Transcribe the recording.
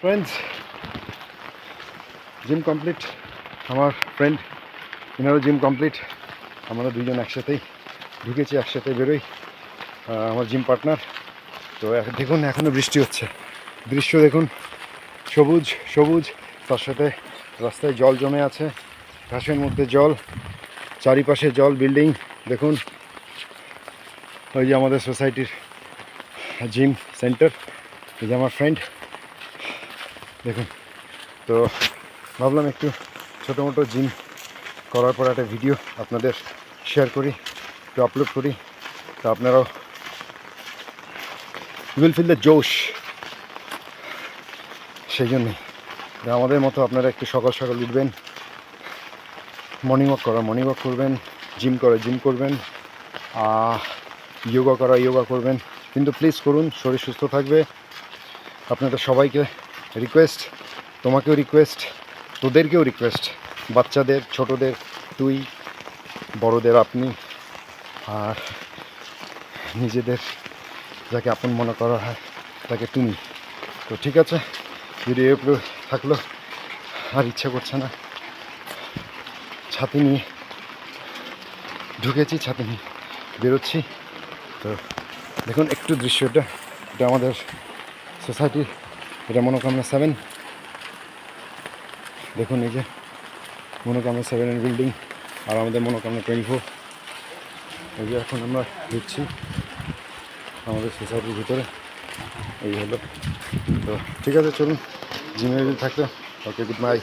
Friends, gym complete. আমার friend এনারও gym complete. আমরা দুজন একসাথেই ঢুকেছি, একসাথে বেরোই। আমার জিম পার্টনার। তো দেখুন এখনও বৃষ্টি হচ্ছে, দৃশ্য দেখুন, সবুজ সবুজ, তার সাথে রাস্তায় জল জমে আছে, ঘাসের মধ্যে জল, চারিপাশে জল, বিল্ডিং দেখুন। ওই যে আমাদের সোসাইটির জিম সেন্টার, এই যে আমার ফ্রেন্ড দেখুন। তো ভাবলাম একটু ছোটো মোটো জিম করার পর একটা ভিডিও আপনাদের শেয়ার করি, একটু আপলোড করি, তো আপনারাও উইল ফিল দ্য জোশ। সেই জন্যই আমাদের মতো আপনারা একটু সকাল সকাল উঠবেন, মর্নিং ওয়াক করবেন, জিম করবেন, যোগা করবেন, কিন্তু প্লিজ করুন, শরীর সুস্থ থাকবে। আপনাদের সবাইকে রিকোয়েস্ট, তোমাকেও রিকোয়েস্ট, তোদেরকেও রিকোয়েস্ট, বাচ্চাদের, ছোটদের তুই, বড়দের আপনি, আর নিজেদের যাকে আপন মনে করা হয় তাকে তুমি। তো ঠিক আছে, ভিডিও একটু থাকলো, আর ইচ্ছা করছে না। ছাতি নিয়ে ঢুকেছি, ছাতি নিয়ে বেরোচ্ছি। তো দেখুন একটু দৃশ্য, এটা আমাদের সোসাইটি, এটা মনোকামনা 7। দেখুন এই যে মনোকামনা 7-এর বিল্ডিং, আর আমাদের মনোকামনা 24। এই যে এখন আমরা ঢুকছি আমাদের সোসাইটির ভিতরে, এই হলো। তো ঠিক আছে, চলুন, জিমে থাকলে ওকে, গুড বাই।